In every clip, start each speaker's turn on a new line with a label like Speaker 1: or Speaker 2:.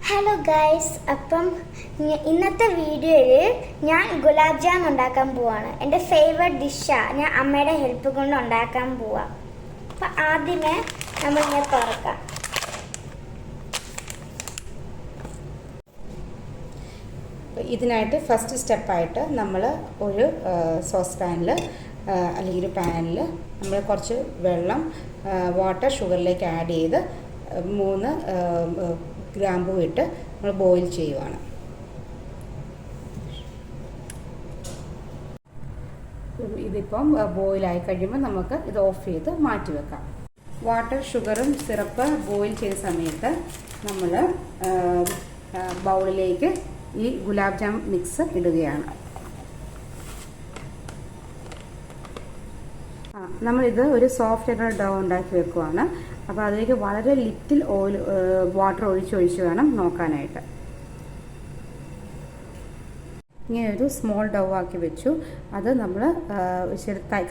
Speaker 1: Hello guys, അപ്പം ഇന്നത്തെ വീഡിയോയിൽ ഞാൻ ഗുലാബ് ജാം ഉണ്ടാക്കാൻ പോവാണ്. എൻ്റെ ഫേവറേറ്റ് ഡിഷാണ്. ഞാൻ അമ്മയുടെ ഹെൽപ്പ് കൊണ്ട് ഉണ്ടാക്കാൻ പോവാം. അപ്പം ആദ്യമേ നമ്മളിങ്ങനെ തുറക്കാം.
Speaker 2: ഇതിനായിട്ട് ഫസ്റ്റ് സ്റ്റെപ്പായിട്ട് നമ്മൾ ഒരു സോസ് പാനിൽ അല്ലെങ്കിൽ ഒരു പാനിൽ നമ്മൾ കുറച്ച് വെള്ളം വാട്ടർ ഷുഗറിലേക്ക് ആഡ് ചെയ്ത് 3 ഗ്രാമ്പൂ ഇട്ട് നമ്മൾ ബോയിൽ ചെയ്യുവാണ്. ഇതിപ്പം ബോയിലായി കഴിയുമ്പോൾ നമുക്ക് ഇത് ഓഫ് ചെയ്ത് മാറ്റി വെക്കാം. വാട്ടർ ഷുഗറും സിറപ്പ് ബോയിൽ ചെയ്ത സമയത്ത് നമ്മൾ ബൗളിലേക്ക് ഈ ഗുലാബ് ജാം മിക്സ് ഇടുകയാണ്. നമ്മളിത് ഒരു സോഫ്റ്റ് ആയിട്ടുള്ള ഡോ ഉണ്ടാക്കി വെക്കുവാണ്. അപ്പോൾ അതിലേക്ക് വളരെ ലിറ്റിൽ ഓയിൽ വാട്ടർ ഒഴിച്ച് വേണം നോക്കാനായിട്ട്. ഇങ്ങനെ ഒരു സ്മോൾ ഡോ ആക്കി വെച്ചു. അത് നമ്മൾ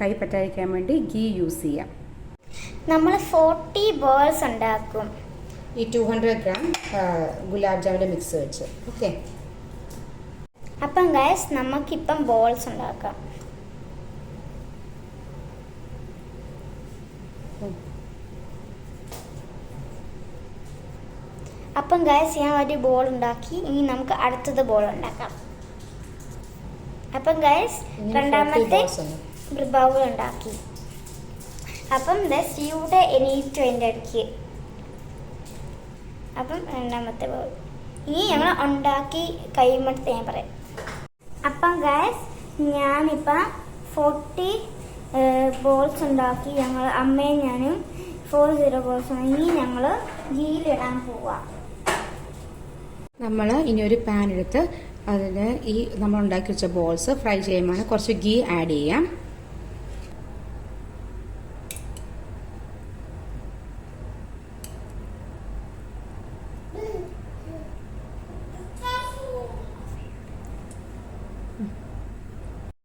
Speaker 2: കൈ പറ്റാതിരിക്കാൻ വേണ്ടി ഗീ യൂസ് ചെയ്യാം.
Speaker 1: നമ്മൾ 40 ബോൾസ് ഉണ്ടാക്കും.
Speaker 2: ഈ 200 ഗ്രാം ഗുലാബ് ജാമിൻ്റെ മിക്സ് വെച്ച്. ഓക്കെ,
Speaker 1: അപ്പം ഗൈസ് നമുക്കിപ്പം ബോൾസ് ഉണ്ടാക്കാം. അപ്പം ഗൈസ് ഞാൻ ഒരു ബോൾ ഉണ്ടാക്കി. ഇനി നമുക്ക് അടുത്തത് ബോൾ ഉണ്ടാക്കാം. അപ്പം ഗൈസ് രണ്ടാമത്തെ ബൗൾ ഉണ്ടാക്കി. അപ്പം ഇവിടെ എണീറ്റു എൻ്റെ അടുക്ക്. അപ്പം രണ്ടാമത്തെ ബൗൾ ഇനി ഞങ്ങൾ ഉണ്ടാക്കി കഴിയുമ്പോഴത്തെ ഞാൻ പറയാം. അപ്പം ഗൈസ് ഞാനിപ്പം 40 ബോൾസ് ഉണ്ടാക്കി. ഞങ്ങൾ അമ്മയും ഞാനും 40 ബോൾസ്. ഇനി ഞങ്ങൾ ഗീലിടാൻ പോവാം.
Speaker 2: നമ്മൾ ഇനി ഒരു പാൻ എടുത്ത് അതിൽ ഈ നമ്മൾ ഉണ്ടാക്കി വെച്ച ബോൾസ് ഫ്രൈ ചെയ്യുമ്പോൾ കുറച്ച് ഗീ ആഡ് ചെയ്യാം.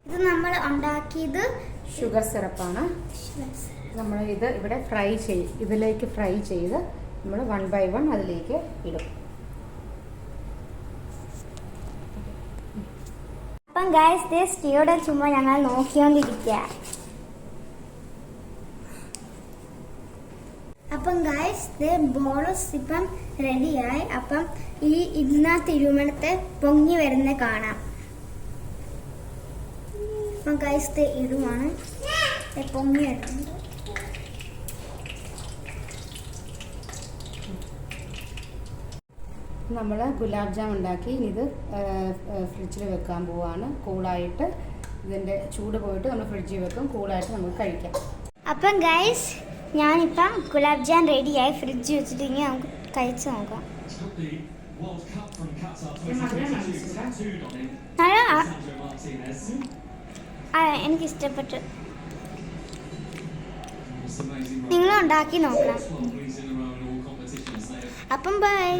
Speaker 1: ഇത് നമ്മൾ ഉണ്ടാക്കിയത്
Speaker 2: ഷുഗർ സിറപ്പാണ്. നമ്മൾ ഇത് ഇവിടെ ഇതിലേക്ക് ഫ്രൈ ചെയ്ത് നമ്മൾ 1 by 1 അതിലേക്ക് ഇടും.
Speaker 1: അപ്പം ഗൈസ് സ്റ്റീയുടെ ചുമ്മാ ഞങ്ങൾ നോക്കിക്കൊണ്ടിരിക്കുക. അപ്പം ഗൈസ് ബോൾസ് ഇപ്പം റെഡിയായി. അപ്പം ഈ ഇതിനകത്ത് ഇരുമണത്തെ പൊങ്ങി വരുന്ന കാണാം. അപ്പം ഗൈസ് ഇടുവാണ്, പൊങ്ങി വരുന്നുണ്ട്.
Speaker 2: നമ്മൾ ഗുലാബ് ജാം ഉണ്ടാക്കി ഇത് ഫ്രിഡ്ജിൽ വെക്കാൻ പോവാണ്. കൂളായിട്ട് ഇതിൻ്റെ ചൂട് പോയിട്ട് നമ്മൾ ഫ്രിഡ്ജിൽ വെക്കും. കൂളായിട്ട് നമുക്ക് കഴിക്കാം.
Speaker 1: അപ്പം ഗൈസ് ഞാനിപ്പം ഗുലാബ് ജാം റെഡിയായി ഫ്രിഡ്ജിൽ വെച്ചിട്ട് ഇനി നമുക്ക് കഴിച്ച് നോക്കാം. എനിക്കിഷ്ടപ്പെട്ടു. നിങ്ങൾ ഉണ്ടാക്കി നോക്കണം. അപ്പം ബൈ.